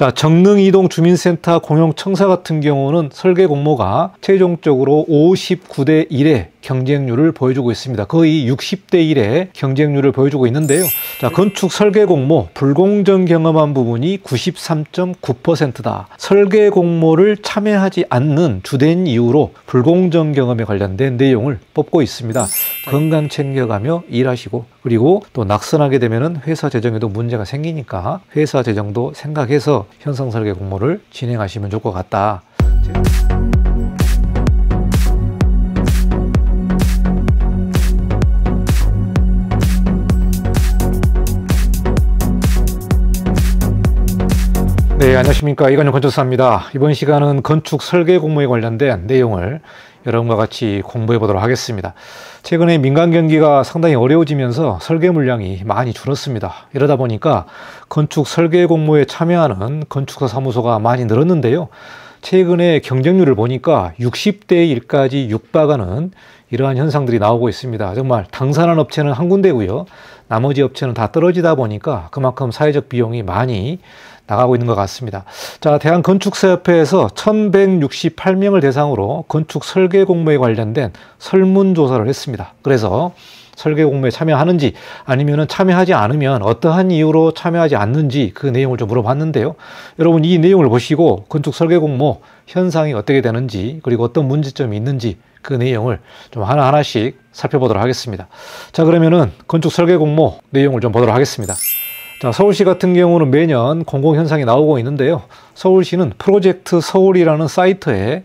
자, 정릉이동주민센터 공용청사 같은 경우는 설계 공모가 최종적으로 59대 1의 경쟁률을 보여주고 있습니다. 거의 60대 1의 경쟁률을 보여주고 있는데요. 자, 건축 설계 공모 불공정 경험한 부분이 93.9%다. 설계 공모를 참여하지 않는 주된 이유로 불공정 경험에 관련된 내용을 뽑고 있습니다. 건강 챙겨가며 일하시고, 그리고 또 낙선하게 되면 회사 재정에도 문제가 생기니까 회사 재정도 생각해서 현상 설계 공모를 진행하시면 좋을 것 같다. 네, 안녕하십니까. 이관영 건축사입니다. 이번 시간은 건축 설계 공모에 관련된 내용을 여러분과 같이 공부해 보도록 하겠습니다. 최근에 민간 경기가 상당히 어려워지면서 설계 물량이 많이 줄었습니다. 이러다 보니까 건축 설계 공모에 참여하는 건축사 사무소가 많이 늘었는데요. 최근에 경쟁률을 보니까 60대 1까지 육박하는 이러한 현상들이 나오고 있습니다. 정말 당선한 업체는 한 군데고요. 나머지 업체는 다 떨어지다 보니까 그만큼 사회적 비용이 많이 나가고 있는 것 같습니다. 자, 대한건축사협회에서 1168명을 대상으로 건축 설계 공모에 관련된 설문조사를 했습니다. 그래서 설계 공모에 참여하는지 아니면 참여하지 않으면 어떠한 이유로 참여하지 않는지 그 내용을 좀 물어봤는데요. 여러분, 이 내용을 보시고 건축 설계 공모 현상이 어떻게 되는지, 그리고 어떤 문제점이 있는지 그 내용을 좀 하나하나씩 살펴보도록 하겠습니다. 자, 그러면은 건축 설계 공모 내용을 좀 보도록 하겠습니다. 자, 서울시 같은 경우는 매년 공공현상이 나오고 있는데요. 서울시는 프로젝트 서울이라는 사이트에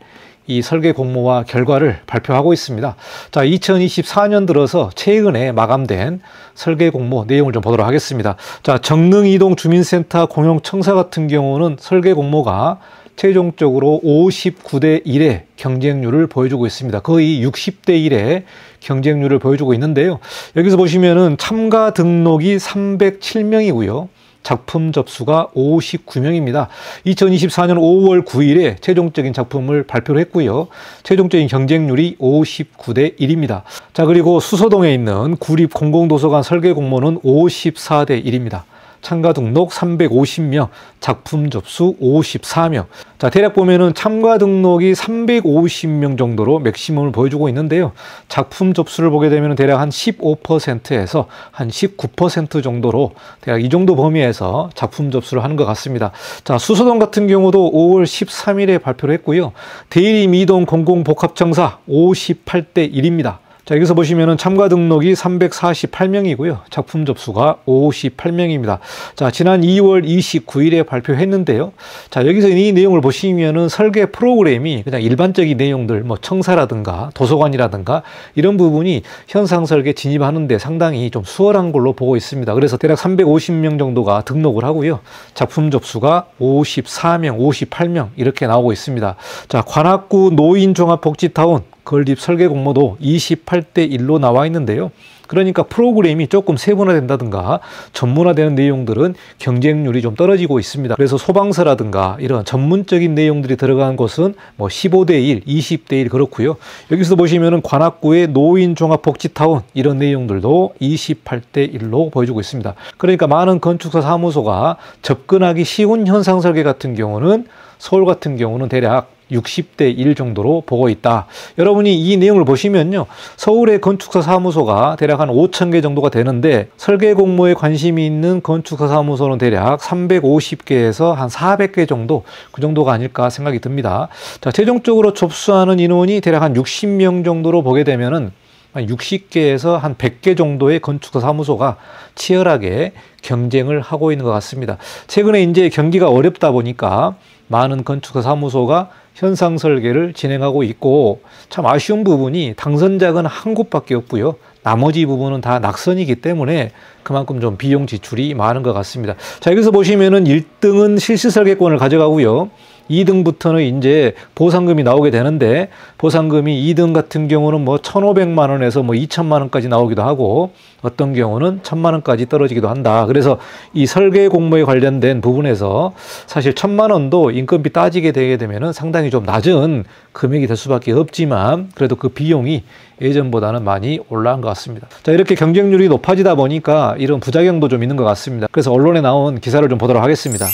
이 설계 공모와 결과를 발표하고 있습니다. 자, 2024년 들어서 최근에 마감된 설계 공모 내용을 좀 보도록 하겠습니다. 자, 정릉이동주민센터 공용청사 같은 경우는 설계 공모가 최종적으로 59대 1의 경쟁률을 보여주고 있습니다. 거의 60대 1의 경쟁률을 보여주고 있는데요. 여기서 보시면은 참가 등록이 307명이고요. 작품 접수가 59명입니다. 2024년 5월 9일에 최종적인 작품을 발표를 했고요. 최종적인 경쟁률이 59대 1입니다. 자, 그리고 수서동에 있는 구립공공도서관 설계 공모는 54대 1입니다. 참가 등록 350명, 작품 접수 54명. 자, 대략 보면은 참가 등록이 350명 정도로 맥시멈을 보여주고 있는데요. 작품 접수를 보게 되면 대략 한 15%에서 한 19% 정도로 대략 이 정도 범위에서 작품 접수를 하는 것 같습니다. 자, 수서동 같은 경우도 5월 13일에 발표를 했고요. 대리 미동 공공복합청사 58대 1입니다. 자, 여기서 보시면은 참가 등록이 348명이고요. 작품 접수가 58명입니다. 자, 지난 2월 29일에 발표했는데요. 자, 여기서 이 내용을 보시면은 설계 프로그램이 그냥 일반적인 내용들, 뭐 청사라든가 도서관이라든가 이런 부분이 현상 설계 진입하는데 상당히 좀 수월한 걸로 보고 있습니다. 그래서 대략 350명 정도가 등록을 하고요. 작품 접수가 54명, 58명 이렇게 나오고 있습니다. 자, 관악구 노인종합복지타운 건립 설계 공모도 28대 1로 나와 있는데요. 그러니까 프로그램이 조금 세분화된다든가 전문화되는 내용들은 경쟁률이 좀 떨어지고 있습니다. 그래서 소방서라든가 이런 전문적인 내용들이 들어간 곳은 뭐 15대 1, 20대 1 그렇고요. 여기서 보시면은 관악구의 노인종합복지타운 이런 내용들도 28대 1로 보여주고 있습니다. 그러니까 많은 건축사 사무소가 접근하기 쉬운 현상 설계 같은 경우는 서울 같은 경우는 대략 60대 1 정도로 보고 있다. 여러분이 이 내용을 보시면요. 서울의 건축사 사무소가 대략 한 5,000개 정도가 되는데 설계 공모에 관심이 있는 건축사 사무소는 대략 350개에서 한 400개 정도 그 정도가 아닐까 생각이 듭니다. 자, 최종적으로 접수하는 인원이 대략 한 60명 정도로 보게 되면은 한 60개에서 한 100개 정도의 건축사 사무소가 치열하게 경쟁을 하고 있는 것 같습니다. 최근에 이제 경기가 어렵다 보니까 많은 건축사 사무소가 현상 설계를 진행하고 있고, 참 아쉬운 부분이 당선작은 한 곳밖에 없고요. 나머지 부분은 다 낙선이기 때문에 그만큼 좀 비용 지출이 많은 것 같습니다. 자, 여기서 보시면은 1등은 실시 설계권을 가져가고요. 2등부터는 이제 보상금이 나오게 되는데, 보상금이 2등 같은 경우는 뭐 1,500만 원에서 뭐 2천만 원까지 나오기도 하고, 어떤 경우는 1,000만 원까지 떨어지기도 한다. 그래서 이 설계 공모에 관련된 부분에서 사실 1,000만 원도 인건비 따지게 되게 되면은 상당히 좀 낮은 금액이 될 수밖에 없지만, 그래도 그 비용이 예전보다는 많이 올라간 것 같습니다. 자, 이렇게 경쟁률이 높아지다 보니까 이런 부작용도 좀 있는 것 같습니다. 그래서 언론에 나온 기사를 좀 보도록 하겠습니다.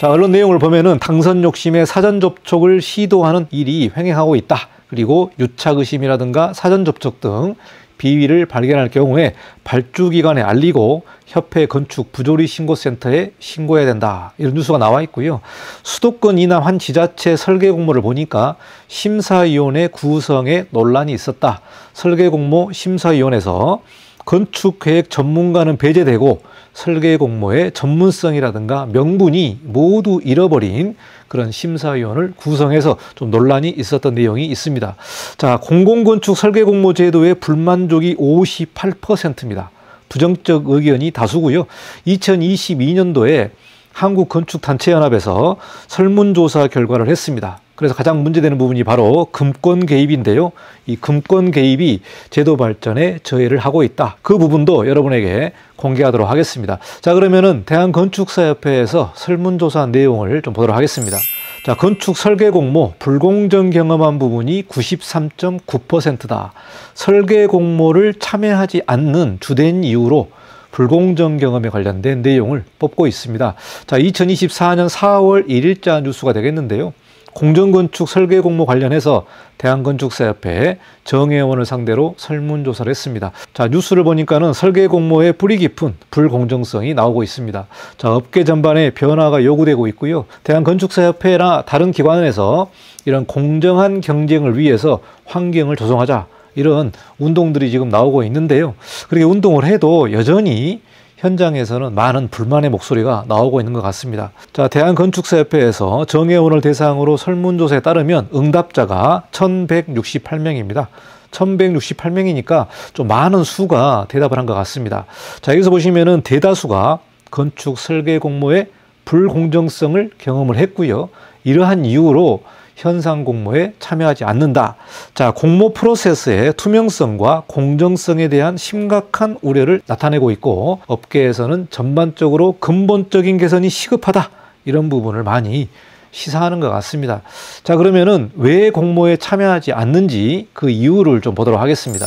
자, 언론 내용을 보면은 당선 욕심에 사전 접촉을 시도하는 일이 횡행하고 있다. 그리고 유착 의심이라든가 사전 접촉 등 비위를 발견할 경우에 발주기관에 알리고 협회 건축 부조리 신고센터에 신고해야 된다. 이런 뉴스가 나와 있고요. 수도권 이남 한 지자체 설계 공모를 보니까 심사위원회 구성에 논란이 있었다. 설계 공모 심사위원회에서 건축계획 전문가는 배제되고 설계 공모의 전문성이라든가 명분이 모두 잃어버린 그런 심사위원을 구성해서 좀 논란이 있었던 내용이 있습니다. 자, 공공건축 설계 공모 제도의 불만족이 58%입니다. 부정적 의견이 다수고요. 2022년도에 한국건축단체연합에서 설문조사 결과를 했습니다. 그래서 가장 문제되는 부분이 바로 금권 개입인데요. 이 금권 개입이 제도 발전에 저해를 하고 있다. 그 부분도 여러분에게 공개하도록 하겠습니다. 자, 그러면은 대한건축사협회에서 설문조사 내용을 좀 보도록 하겠습니다. 자, 건축 설계 공모 불공정 경험한 부분이 93.9%다. 설계 공모를 참여하지 않는 주된 이유로 불공정 경험에 관련된 내용을 뽑고 있습니다. 자, 2024년 4월 1일자 뉴스가 되겠는데요. 공정건축 설계 공모 관련해서 대한건축사협회 정회원을 상대로 설문조사를 했습니다. 자, 뉴스를 보니까는 설계 공모의 뿌리 깊은 불공정성이 나오고 있습니다. 자, 업계 전반에 변화가 요구되고 있고요. 대한건축사협회나 다른 기관에서 이런 공정한 경쟁을 위해서 환경을 조성하자. 이런 운동들이 지금 나오고 있는데요. 그렇게 운동을 해도 여전히 현장에서는 많은 불만의 목소리가 나오고 있는 것 같습니다. 자, 대한건축사협회에서 정회원을 대상으로 설문조사에 따르면 응답자가 1168명입니다. 1168명이니까 좀 많은 수가 대답을 한 것 같습니다. 자, 여기서 보시면은 대다수가 건축 설계 공모의 불공정성을 경험을 했고요. 이러한 이유로 현상 공모에 참여하지 않는다. 자, 공모 프로세스의 투명성과 공정성에 대한 심각한 우려를 나타내고 있고 업계에서는 전반적으로 근본적인 개선이 시급하다. 이런 부분을 많이 시사하는 것 같습니다. 자, 그러면은 왜 공모에 참여하지 않는지 그 이유를 좀 보도록 하겠습니다.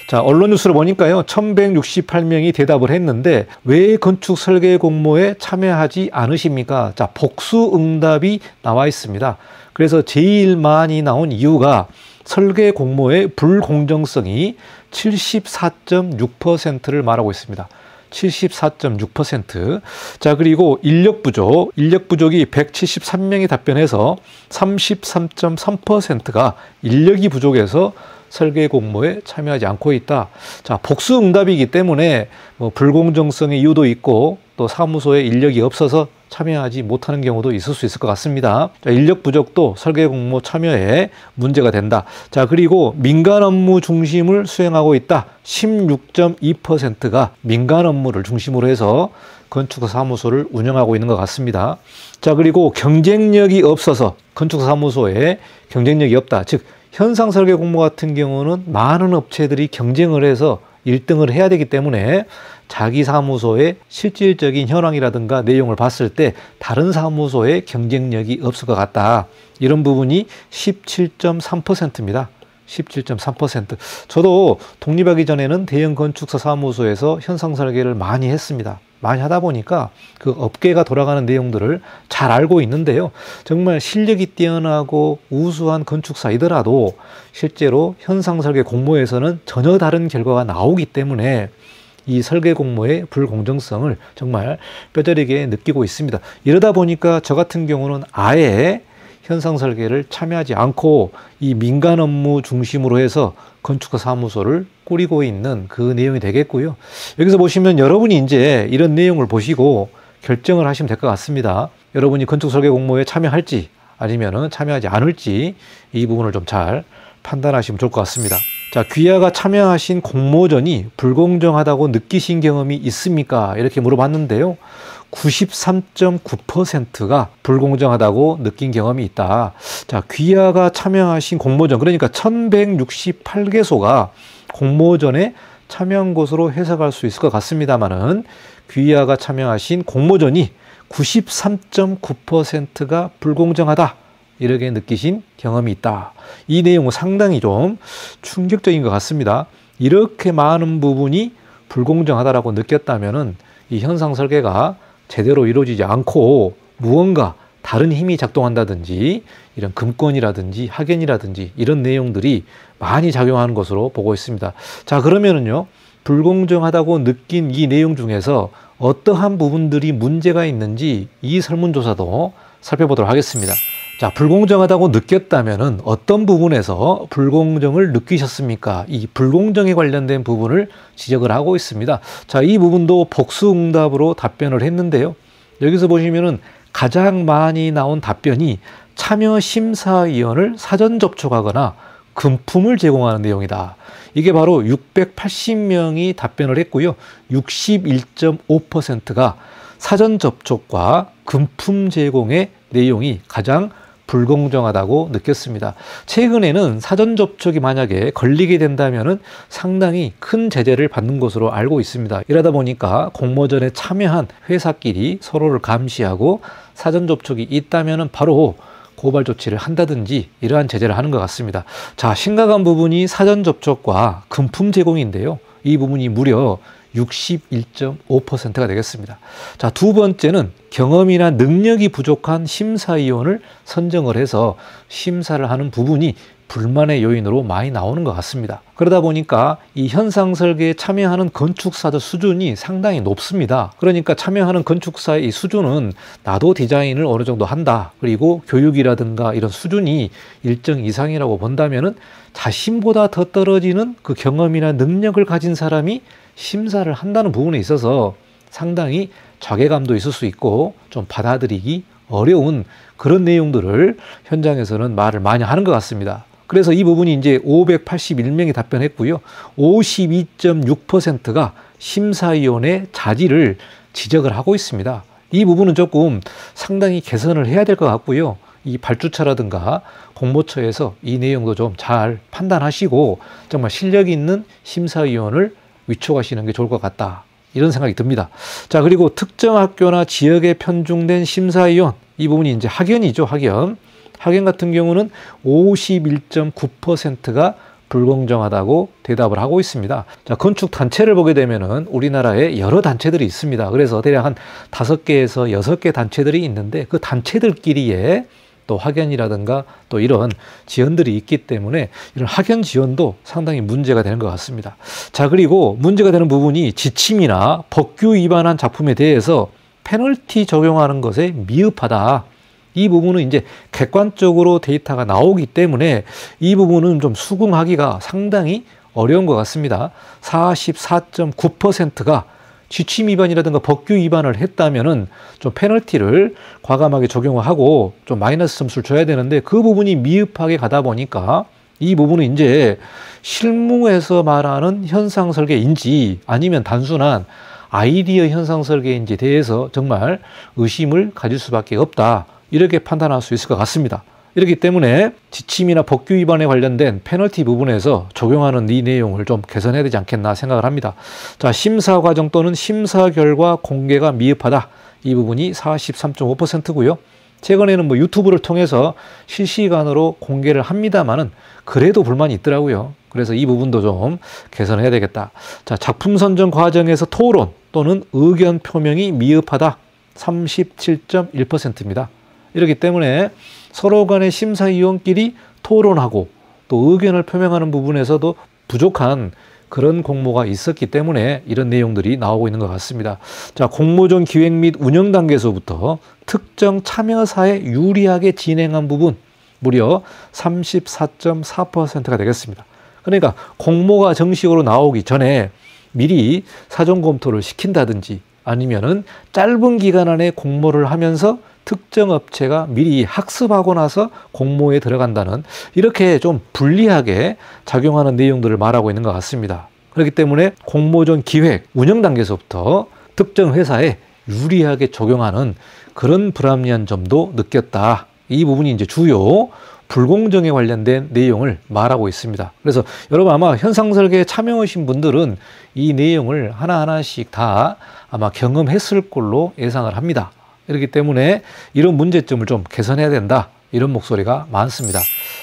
자, 언론 뉴스를 보니까요, 1168명이 대답을 했는데 왜 건축 설계 공모에 참여하지 않으십니까? 자, 복수 응답이 나와 있습니다. 그래서 제일 많이 나온 이유가 설계 공모의 불공정성이 74.6%를 말하고 있습니다. 74.6%. 자, 그리고 인력 부족이 173명이 답변해서 33.3%가 인력이 부족해서 설계 공모에 참여하지 않고 있다. 자, 복수 응답이기 때문에 불공정성의 이유도 있고 또 사무소에 인력이 없어서 참여하지 못하는 경우도 있을 수 있을 것 같습니다. 자, 인력 부족도 설계 공모 참여에 문제가 된다. 자, 그리고 민간 업무 중심을 수행하고 있다. 16.2%가 민간 업무를 중심으로 해서 건축사 사무소를 운영하고 있는 것 같습니다. 자, 그리고 경쟁력이 없어서 건축사 사무소에 경쟁력이 없다. 즉 현상 설계 공모 같은 경우는 많은 업체들이 경쟁을 해서 1등을 해야 되기 때문에 자기 사무소의 실질적인 현황이라든가 내용을 봤을 때 다른 사무소의 경쟁력이 없을 것 같다. 이런 부분이 17.3%입니다. 17.3%. 저도 독립하기 전에는 대형 건축사 사무소에서 현상 설계를 많이 했습니다. 많이 하다 보니까 그 업계가 돌아가는 내용들을 잘 알고 있는데요. 정말 실력이 뛰어나고 우수한 건축사이더라도 실제로 현상 설계 공모에서는 전혀 다른 결과가 나오기 때문에 이 설계 공모의 불공정성을 정말 뼈저리게 느끼고 있습니다. 이러다 보니까 저 같은 경우는 아예 현상 설계를 참여하지 않고 이 민간 업무 중심으로 해서 건축가 사무소를 꾸리고 있는 그 내용이 되겠고요. 여기서 보시면 여러분이 이제 이런 내용을 보시고 결정을 하시면 될 것 같습니다. 여러분이 건축 설계 공모에 참여할지 아니면은 참여하지 않을지 이 부분을 좀 잘 판단하시면 좋을 것 같습니다. 자, 귀하가 참여하신 공모전이 불공정하다고 느끼신 경험이 있습니까? 이렇게 물어봤는데요. 93.9%가 불공정하다고 느낀 경험이 있다. 자, 귀하가 참여하신 공모전, 그러니까 1168개소가 공모전에 참여한 것으로 해석할 수 있을 것 같습니다만은 귀하가 참여하신 공모전이 93.9%가 불공정하다. 이렇게 느끼신 경험이 있다. 이 내용은 상당히 좀 충격적인 것 같습니다. 이렇게 많은 부분이 불공정하다라고 느꼈다면은 이 현상 설계가 제대로 이루어지지 않고 무언가 다른 힘이 작동한다든지 이런 금권이라든지 학연이라든지 이런 내용들이 많이 작용하는 것으로 보고 있습니다. 자, 그러면은요, 불공정하다고 느낀 이 내용 중에서 어떠한 부분들이 문제가 있는지 이 설문조사도 살펴보도록 하겠습니다. 자, 불공정하다고 느꼈다면은 어떤 부분에서 불공정을 느끼셨습니까? 이 불공정에 관련된 부분을 지적을 하고 있습니다. 자, 이 부분도 복수응답으로 답변을 했는데요. 여기서 보시면은 가장 많이 나온 답변이 참여심사위원을 사전 접촉하거나 금품을 제공하는 내용이다. 이게 바로 680명이 답변을 했고요. 61.5%가 사전 접촉과 금품 제공의 내용이 가장 불공정하다고 느꼈습니다. 최근에는 사전 접촉이 만약에 걸리게 된다면은 상당히 큰 제재를 받는 것으로 알고 있습니다. 이러다 보니까 공모전에 참여한 회사끼리 서로를 감시하고 사전 접촉이 있다면은 바로 고발 조치를 한다든지 이러한 제재를 하는 것 같습니다. 자, 심각한 부분이 사전 접촉과 금품 제공인데요. 이 부분이 무려 61.5%가 되겠습니다. 자, 두 번째는 경험이나 능력이 부족한 심사위원을 선정을 해서 심사를 하는 부분이 불만의 요인으로 많이 나오는 것 같습니다. 그러다 보니까 이 현상 설계에 참여하는 건축사들 수준이 상당히 높습니다. 그러니까 참여하는 건축사의 이 수준은 나도 디자인을 어느 정도 한다, 그리고 교육이라든가 이런 수준이 일정 이상이라고 본다면은 자신보다 더 떨어지는 그 경험이나 능력을 가진 사람이 심사를 한다는 부분에 있어서 상당히 자괴감도 있을 수 있고 좀 받아들이기 어려운 그런 내용들을 현장에서는 말을 많이 하는 것 같습니다. 그래서 이 부분이 이제 581명이 답변했고요. 52.6%가 심사위원의 자질을 지적을 하고 있습니다. 이 부분은 조금 상당히 개선을 해야 될 것 같고요. 이 발주처라든가 공모처에서 이 내용도 좀 잘 판단하시고 정말 실력 있는 심사위원을 위촉하시는 게 좋을 것 같다, 이런 생각이 듭니다. 자, 그리고 특정 학교나 지역에 편중된 심사위원, 이 부분이 이제 학연이죠. 학연 같은 경우는 51.9%가 불공정하다고 대답을 하고 있습니다. 자, 건축 단체를 보게 되면은 우리나라에 여러 단체들이 있습니다. 그래서 대략 한 5개에서 6개 단체들이 있는데 그 단체들끼리에 또 학연이라든가 또 이런 지원들이 있기 때문에 이런 학연 지원도 상당히 문제가 되는 것 같습니다. 자, 그리고 문제가 되는 부분이 지침이나 법규 위반한 작품에 대해서 페널티 적용하는 것에 미흡하다. 이 부분은 이제 객관적으로 데이터가 나오기 때문에 이 부분은 좀 수긍하기가 상당히 어려운 것 같습니다. 44.9%가 지침 위반이라든가 법규 위반을 했다면은 좀 페널티를 과감하게 적용하고 좀 마이너스 점수를 줘야 되는데 그 부분이 미흡하게 가다 보니까 이 부분은 이제 실무에서 말하는 현상 설계인지 아니면 단순한 아이디어 현상 설계인지에 대해서 정말 의심을 가질 수밖에 없다, 이렇게 판단할 수 있을 것 같습니다. 이렇기 때문에 지침이나 법규 위반에 관련된 페널티 부분에서 적용하는 이 내용을 좀 개선해야 되지 않겠나 생각을 합니다. 자, 심사 과정 또는 심사 결과 공개가 미흡하다. 이 부분이 43.5%고요. 최근에는 뭐 유튜브를 통해서 실시간으로 공개를 합니다만은 그래도 불만이 있더라고요. 그래서 이 부분도 좀 개선해야 되겠다. 자, 작품 선정 과정에서 토론 또는 의견 표명이 미흡하다. 37.1%입니다. 이렇기 때문에 서로 간의 심사위원끼리 토론하고 또 의견을 표명하는 부분에서도 부족한 그런 공모가 있었기 때문에 이런 내용들이 나오고 있는 것 같습니다. 자, 공모전 기획 및 운영 단계에서부터 특정 참여사에 유리하게 진행한 부분 무려 34.4%가 되겠습니다. 그러니까 공모가 정식으로 나오기 전에 미리 사전 검토를 시킨다든지 아니면은 짧은 기간 안에 공모를 하면서 특정 업체가 미리 학습하고 나서 공모에 들어간다는, 이렇게 좀 불리하게 작용하는 내용들을 말하고 있는 것 같습니다. 그렇기 때문에 공모전 기획, 운영 단계에서부터 특정 회사에 유리하게 적용하는 그런 불합리한 점도 느꼈다. 이 부분이 이제 주요 불공정에 관련된 내용을 말하고 있습니다. 그래서 여러분 아마 현상설계에 참여하신 분들은 이 내용을 하나하나씩 다 아마 경험했을 걸로 예상을 합니다. 그렇기 때문에 이런 문제점을 좀 개선해야 된다, 이런 목소리가 많습니다.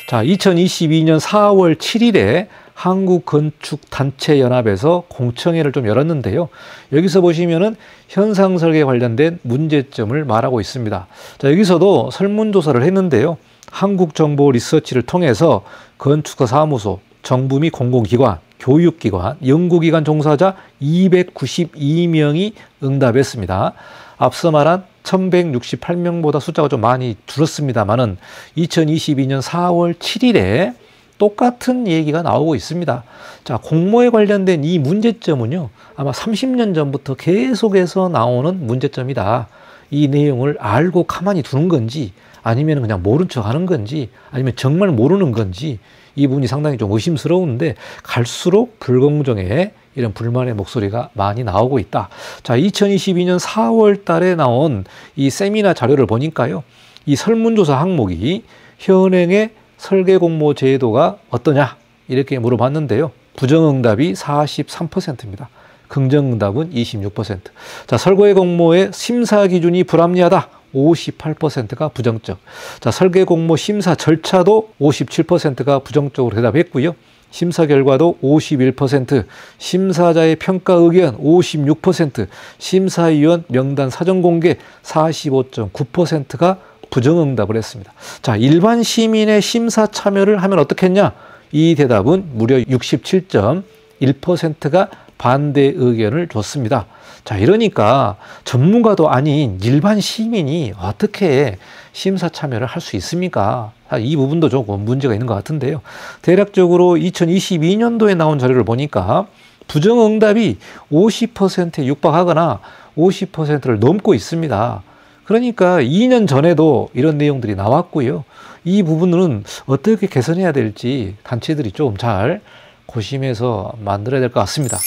자, 2022년 4월 7일에 한국건축단체연합에서 공청회를 좀 열었는데요. 여기서 보시면은 현상설계 관련된 문제점을 말하고 있습니다. 자, 여기서도 설문조사를 했는데요. 한국정보리서치를 통해서 건축사 사무소, 정부 및 공공기관, 교육기관, 연구기관 종사자 292명이 응답했습니다. 앞서 말한 1168명보다 숫자가 좀 많이 줄었습니다만은 2022년 4월 7일에 똑같은 얘기가 나오고 있습니다. 자, 공모에 관련된 이 문제점은요, 아마 30년 전부터 계속해서 나오는 문제점이다. 이 내용을 알고 가만히 두는 건지, 아니면 그냥 모른 척 하는 건지, 아니면 정말 모르는 건지, 이 부분이 상당히 좀 의심스러운데, 갈수록 불공정에 이런 불만의 목소리가 많이 나오고 있다. 자, 2022년 4월 달에 나온 이 세미나 자료를 보니까요, 이 설문조사 항목이 현행의 설계 공모 제도가 어떠냐? 이렇게 물어봤는데요. 부정응답이 43%입니다. 긍정응답은 26%. 자, 설계 공모의 심사 기준이 불합리하다. 58%가 부정적. 자, 설계 공모 심사 절차도 57%가 부정적으로 대답했고요. 심사 결과도 51%, 심사자의 평가 의견 56%, 심사위원 명단 사전 공개 45.9%가 부정응답을 했습니다. 자, 일반 시민의 심사 참여를 하면 어떻겠냐? 이 대답은 무려 67.1%가 반대 의견을 줬습니다. 자, 이러니까 전문가도 아닌 일반 시민이 어떻게 심사 참여를 할 수 있습니까? 이 부분도 조금 문제가 있는 것 같은데요. 대략적으로 2022년도에 나온 자료를 보니까 부정응답이 50%에 육박하거나 50%를 넘고 있습니다. 그러니까 2년 전에도 이런 내용들이 나왔고요. 이 부분은 어떻게 개선해야 될지 단체들이 좀 잘 고심해서 만들어야 될 것 같습니다.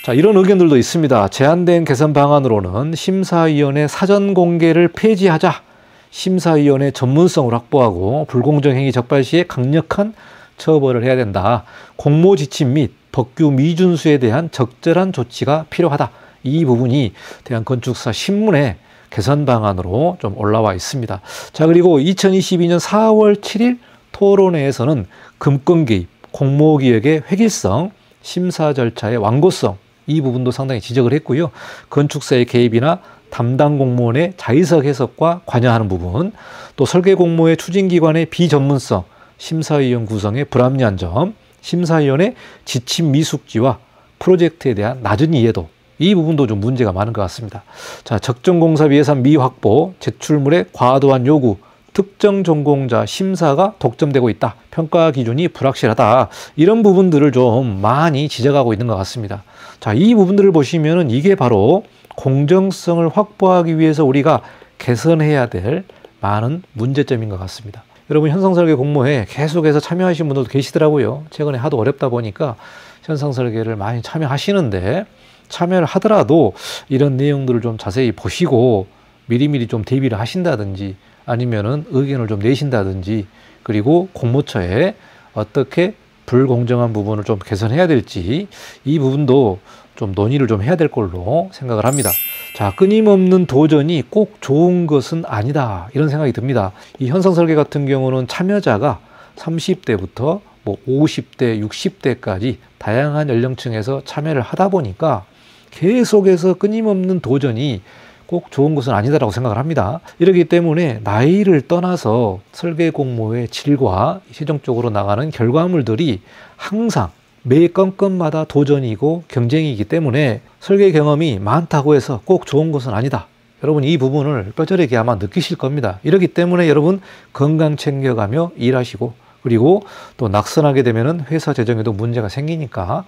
자, 이런 의견들도 있습니다. 제안된 개선 방안으로는 심사위원회 사전 공개를 폐지하자. 심사위원회 전문성을 확보하고 불공정 행위 적발 시에 강력한 처벌을 해야 된다. 공모 지침 및 법규 미준수에 대한 적절한 조치가 필요하다. 이 부분이 대한건축사 신문에 개선 방안으로 좀 올라와 있습니다. 자, 그리고 2022년 4월 7일 토론회에서는 금권 개입, 공모기획의 획일성, 심사 절차의 완고성, 이 부분도 상당히 지적을 했고요. 건축사의 개입이나 담당 공무원의 자의석 해석과 관여하는 부분, 또 설계 공모의 추진기관의 비전문성, 심사위원 구성의 불합리한 점, 심사위원의 지침 미숙지와 프로젝트에 대한 낮은 이해도, 이 부분도 좀 문제가 많은 것 같습니다. 자, 적정공사비 예산 미확보, 제출물의 과도한 요구, 특정 전공자 심사가 독점되고 있다. 평가 기준이 불확실하다. 이런 부분들을 좀 많이 지적하고 있는 것 같습니다. 자, 이 부분들을 보시면은 이게 바로 공정성을 확보하기 위해서 우리가 개선해야 될 많은 문제점인 것 같습니다. 여러분, 현상설계 공모에 계속해서 참여하신 분들도 계시더라고요. 최근에 하도 어렵다 보니까 현상설계를 많이 참여하시는데, 참여를 하더라도 이런 내용들을 좀 자세히 보시고 미리미리 좀 대비를 하신다든지, 아니면은 의견을 좀 내신다든지, 그리고 공모처에 어떻게 불공정한 부분을 좀 개선해야 될지, 이 부분도 좀 논의를 좀 해야 될 걸로 생각을 합니다. 자, 끊임없는 도전이 꼭 좋은 것은 아니다, 이런 생각이 듭니다. 이 현상설계 같은 경우는 참여자가 30대부터 뭐 50대, 60대까지 다양한 연령층에서 참여를 하다 보니까 계속해서 끊임없는 도전이 꼭 좋은 것은 아니다라고 생각을 합니다. 이렇기 때문에 나이를 떠나서 설계 공모의 질과 최종적으로 나가는 결과물들이 항상 매 건건마다 도전이고 경쟁이기 때문에 설계 경험이 많다고 해서 꼭 좋은 것은 아니다. 여러분, 이 부분을 뼈저리게 아마 느끼실 겁니다. 이렇기 때문에 여러분, 건강 챙겨가며 일하시고, 그리고 또 낙선하게 되면은 회사 재정에도 문제가 생기니까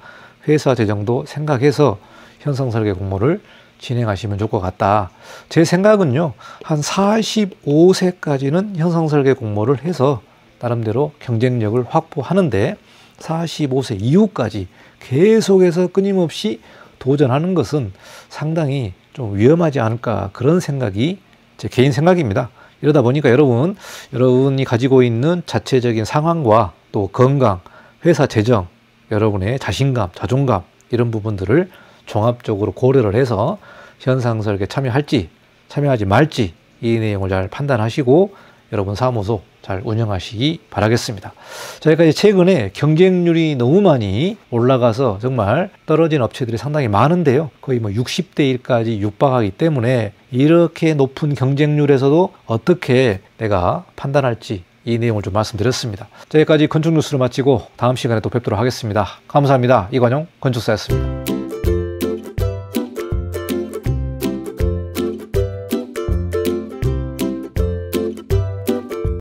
회사 재정도 생각해서 현상설계 공모를 진행하시면 좋을 것 같다. 제 생각은요, 한 45세까지는 현상설계 공모를 해서 나름대로 경쟁력을 확보하는데, 45세 이후까지 계속해서 끊임없이 도전하는 것은 상당히 좀 위험하지 않을까, 그런 생각이 제 개인 생각입니다. 이러다 보니까 여러분이 가지고 있는 자체적인 상황과 또 건강, 회사 재정, 여러분의 자신감, 자존감, 이런 부분들을 종합적으로 고려를 해서 현상설계 참여할지 참여하지 말지, 이 내용을 잘 판단하시고 여러분 사무소 잘 운영하시기 바라겠습니다. 저희까지 최근에 경쟁률이 너무 많이 올라가서 정말 떨어진 업체들이 상당히 많은데요. 거의 뭐 60대 1까지 육박하기 때문에 이렇게 높은 경쟁률에서도 어떻게 내가 판단할지 이 내용을 좀 말씀드렸습니다. 여기까지 건축 뉴스를 마치고 다음 시간에 또 뵙도록 하겠습니다. 감사합니다. 이관용 건축사였습니다.